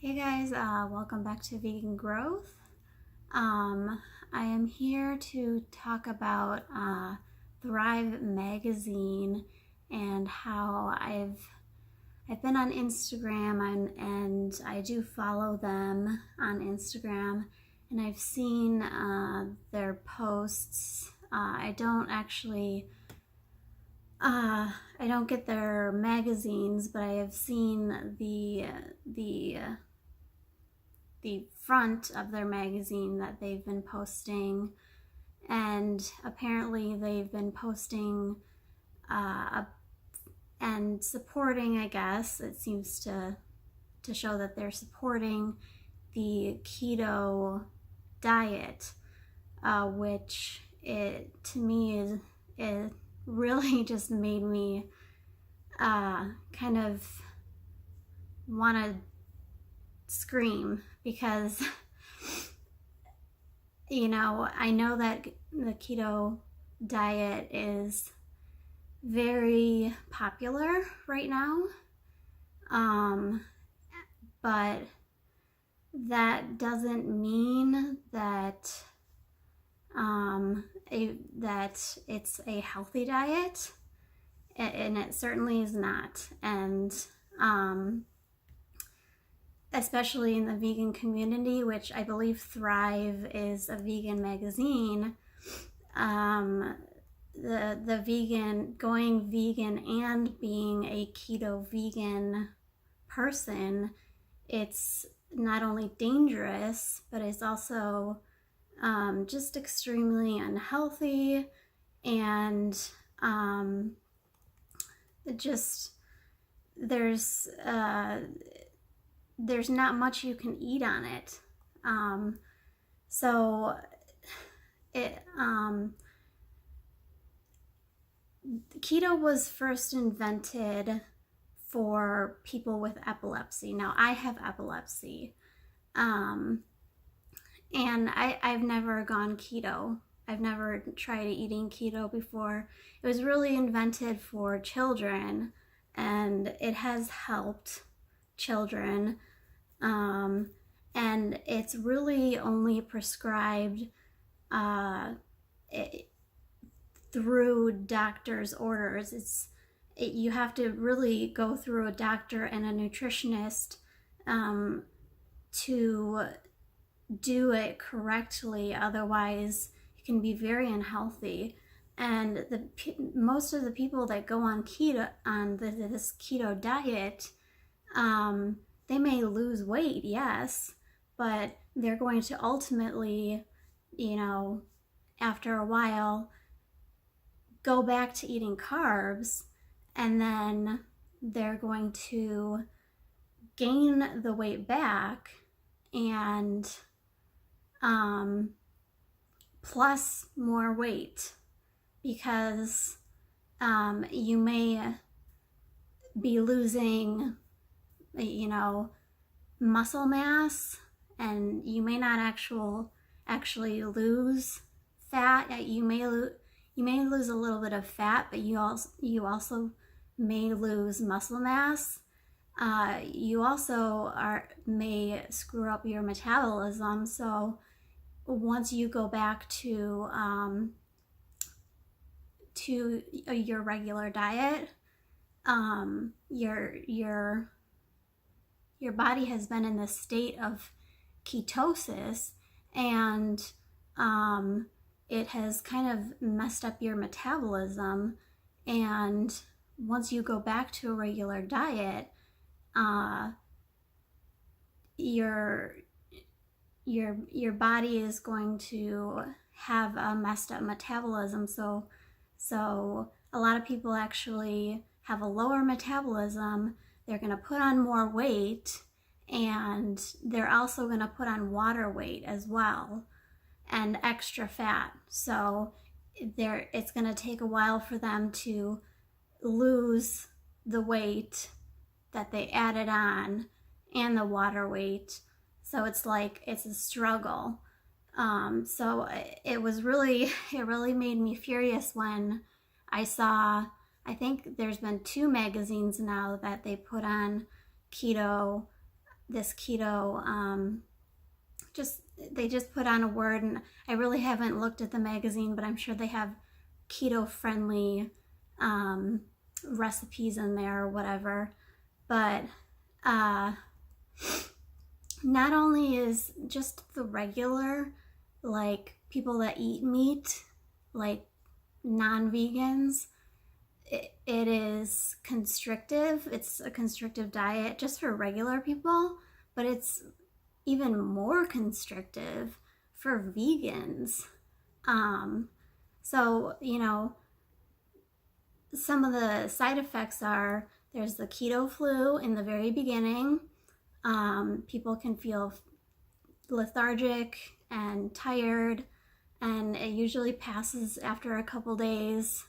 Hey guys, welcome back to Vegan Growth. I am here to talk about Thrive magazine and how I've been on Instagram and I do follow them on Instagram, and I've seen their posts. I don't get their magazines, but I have seen the front of their magazine that they've been posting, and apparently they've been posting and supporting, I guess it seems to show that they're supporting the keto diet, which to me is really just made me kind of want to scream, because I know that the keto diet is very popular right now, but that doesn't mean that that it's a healthy diet, and it certainly is not. And especially in the vegan community, which I believe Thrive is a vegan magazine, the vegan, going vegan and being a keto vegan person, it's not only dangerous, but it's also just extremely unhealthy, and there's not much you can eat on it. Keto was first invented for people with epilepsy. Now, I have epilepsy, and I've never gone keto. I've never tried eating keto before. It was really invented for children, and it has helped children, and it's really only prescribed through doctor's orders. You have to really go through a doctor and a nutritionist to do it correctly. Otherwise, it can be very unhealthy. And most of the people that go on keto, on this keto diet, they may lose weight, yes, but they're going to ultimately, after a while, go back to eating carbs, and then they're going to gain the weight back, and plus more weight, because you may be losing muscle mass, and you may not actually lose fat. You may lose a little bit of fat, but you also may lose muscle mass. You also may screw up your metabolism. So once you go back to your regular diet, your body has been in this state of ketosis, and it has kind of messed up your metabolism. And once you go back to a regular diet, your body is going to have a messed up metabolism. So a lot of people actually have a lower metabolism. They're going to put on more weight, and they're also going to put on water weight as well, and extra fat. So it's going to take a while for them to lose the weight that they added on and the water weight. So it's a struggle. So it really made me furious when I saw, I think there's been 2 magazines now that they put on keto this keto, they just put on a word, and I really haven't looked at the magazine, but I'm sure they have keto friendly recipes in there or whatever. But not only is just the regular, like people that eat meat, like non-vegans, it is constrictive. It's a constrictive diet just for regular people, but it's even more constrictive for vegans. So, you know, some of the side effects are there's the keto flu in the very beginning. People can feel lethargic and tired, and it usually passes after a couple days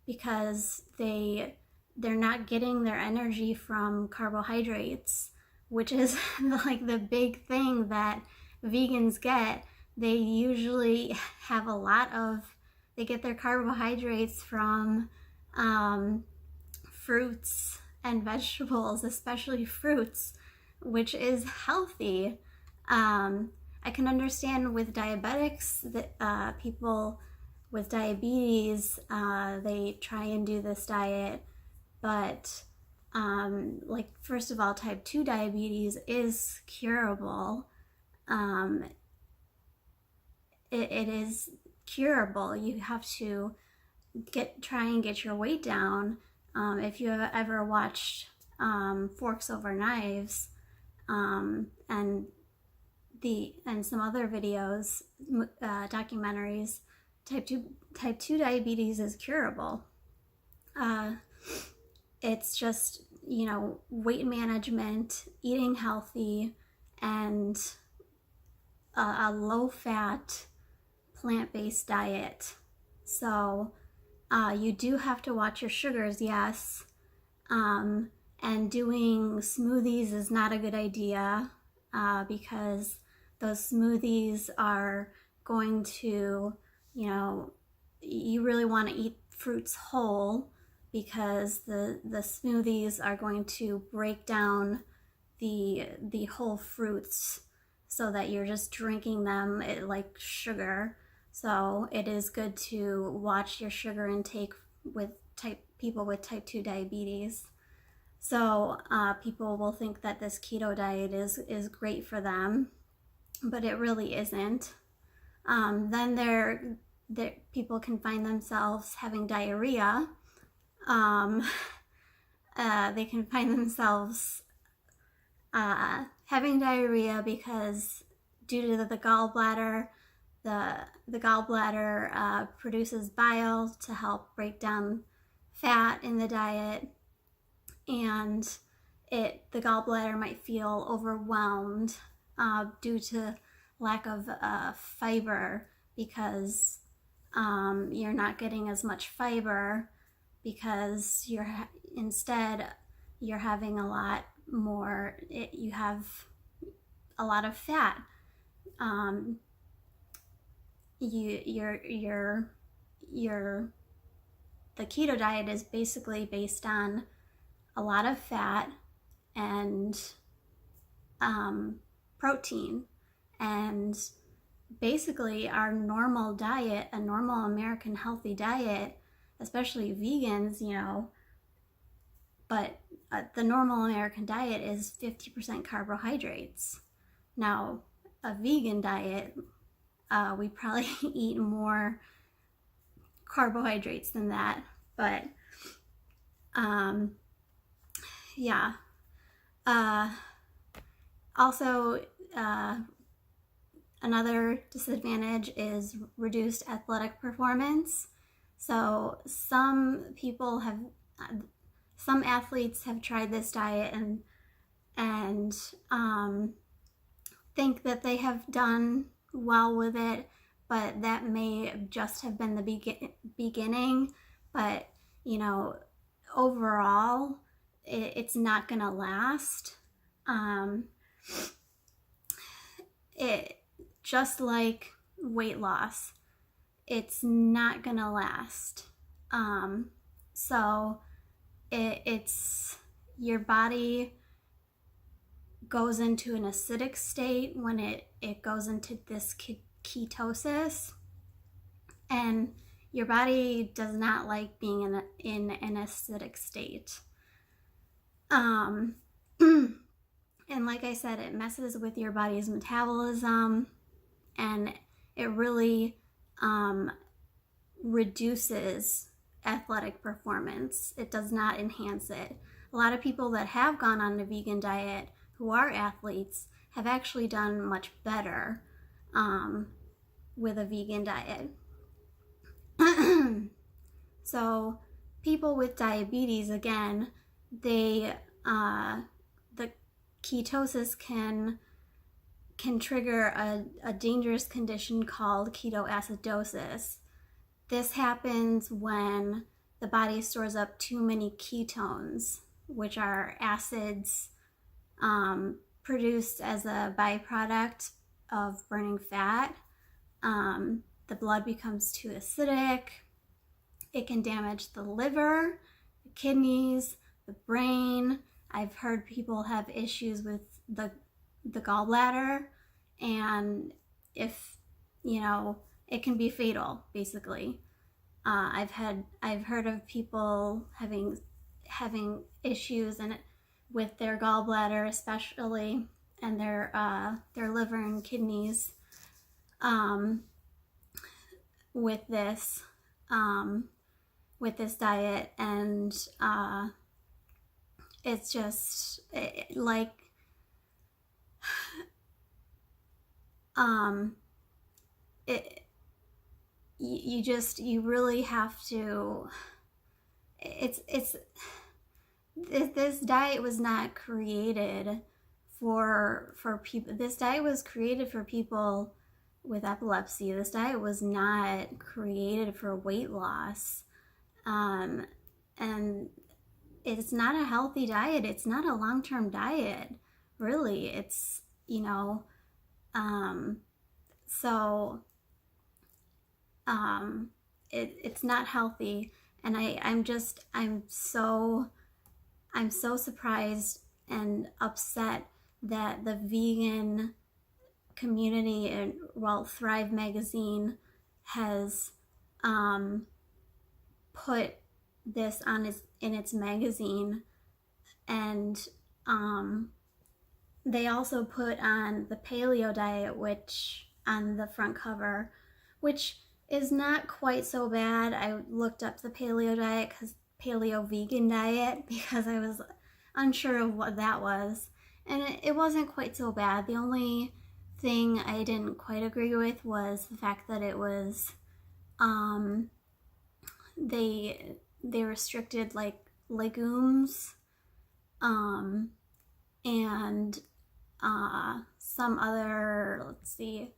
because they're not getting their energy from carbohydrates, which is like the big thing that vegans get. They usually have they get their carbohydrates from fruits and vegetables, especially fruits, which is healthy. I can understand with diabetics that people with diabetes, they try and do this diet, but like, first of all, type 2 diabetes is curable. It is curable. You have to try and get your weight down. If you have ever watched Forks Over Knives, and some other videos, documentaries, type 2 diabetes is curable. It's just, you know, weight management, eating healthy, and a low-fat, plant-based diet. So you do have to watch your sugars, yes. And doing smoothies is not a good idea because those smoothies are going to, you know, you really want to eat fruits whole, because the smoothies are going to break down the whole fruits so that you're just drinking them like sugar. So it is good to watch your sugar intake with people with type 2 diabetes. So people will think that this keto diet is great for them, but it really isn't. Then people can find themselves having diarrhea. They can find themselves having diarrhea because due to the gallbladder, the gallbladder produces bile to help break down fat in the diet, and the gallbladder might feel overwhelmed due to lack of fiber, because you're not getting as much fiber, because instead you're having a lot more, you have a lot of fat. The keto diet is basically based on a lot of fat and protein, and basically our normal diet, a normal American healthy diet, especially vegans, you know, but the normal American diet is 50% carbohydrates. Now, a vegan diet, we probably eat more carbohydrates than that, but yeah. Also, another disadvantage is reduced athletic performance. So some athletes have tried this diet and think that they have done well with it, but that may just have been the beginning. But, you know, overall, it's not gonna last. It just like weight loss, it's not gonna last. So it's your body goes into an acidic state when it goes into this ketosis, and your body does not like being in an acidic state. And like I said, it messes with your body's metabolism, and it really reduces athletic performance. It does not enhance it. A lot of people that have gone on a vegan diet who are athletes have actually done much better with a vegan diet. So people with diabetes, again, the ketosis can trigger a dangerous condition called ketoacidosis. This happens when the body stores up too many ketones, which are acids produced as a byproduct of burning fat. The blood becomes too acidic. It can damage the liver, the kidneys, the brain. I've heard people have issues with the gallbladder, and if it can be fatal, basically. I've heard of people having issues with their gallbladder, especially, and their liver and kidneys with this diet, and it's just you really have to. This diet was not created for people. This diet was created for people with epilepsy. This diet was not created for weight loss, and it's not a healthy diet. It's not a long-term diet, really. It's it's not healthy, and I'm so surprised and upset that the vegan community and Thrive magazine has put this in its magazine, and they also put on the paleo diet, which on the front cover, which is not quite so bad. I looked up the paleo diet, paleo vegan diet, because I was unsure of what that was, and it wasn't quite so bad. The only thing I didn't quite agree with was the fact that it was they restricted like legumes and some other, let's see,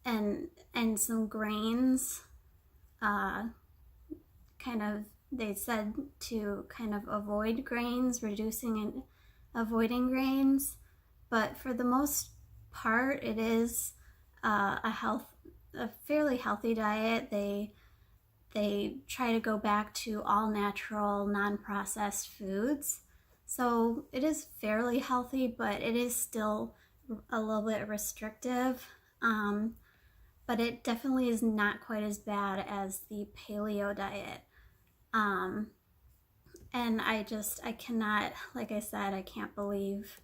and some grains. They said to kind of avoid grains, reducing and avoiding grains, but for the most part, it is a fairly healthy diet. They try to go back to all natural, non-processed foods, so it is fairly healthy, but it is still a little bit restrictive. But it definitely is not quite as bad as the paleo diet. And I cannot, like I said, I can't believe.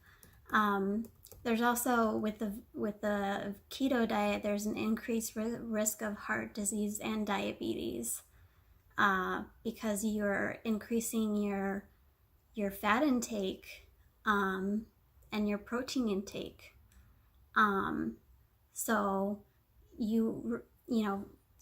There's also, with the keto diet, there's an increased risk of heart disease and diabetes, because you're increasing your fat intake, and your protein intake. So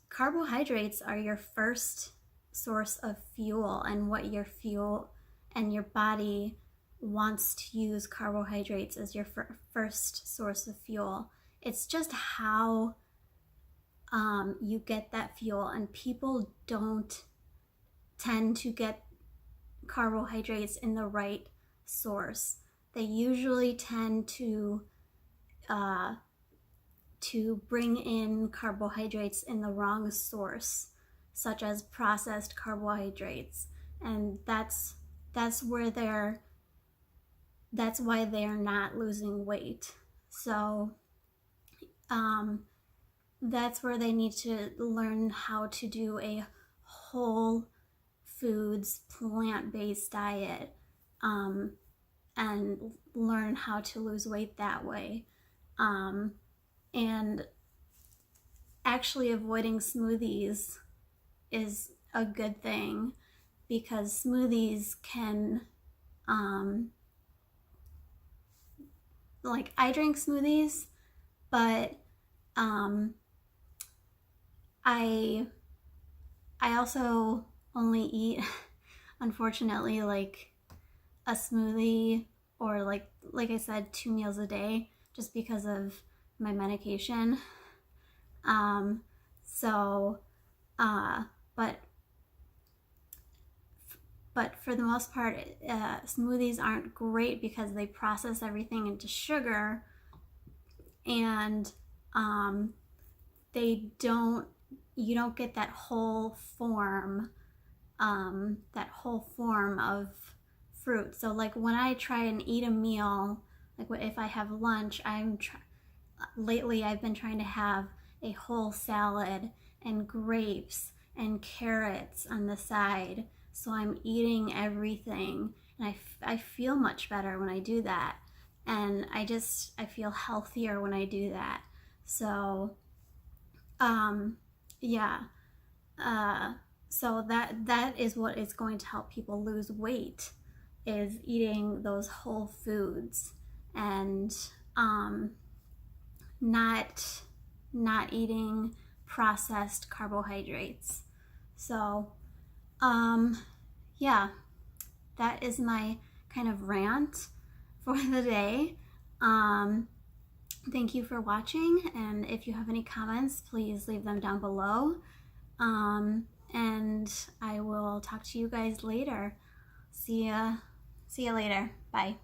carbohydrates are your first source of fuel, and what your fuel and your body wants to use carbohydrates as your first source of fuel. It's just how you get that fuel, and people don't tend to get carbohydrates in the right source. They usually tend to bring in carbohydrates in the wrong source, such as processed carbohydrates, and that's where that's why they're not losing weight. So that's where they need to learn how to do a whole foods, plant-based diet, and learn how to lose weight that way. And actually avoiding smoothies is a good thing, because smoothies can, like, I drink smoothies, but I also only eat, unfortunately, like a smoothie, or like I said, 2 meals a day, just because of my medication. So but for the most part, smoothies aren't great because they process everything into sugar, and you don't get that whole form of fruit. So like when I try and eat a meal, like if I have lunch, lately I've been trying to have a whole salad and grapes and carrots on the side, so I'm eating everything, and I feel much better when I do that, and I feel healthier when I do that. So yeah, so that is what is going to help people lose weight, is eating those whole foods, and not eating processed carbohydrates. So yeah, that is my kind of rant for the day. Thank you for watching, and if you have any comments, please leave them down below. And I will talk to you guys later. See ya later. Bye.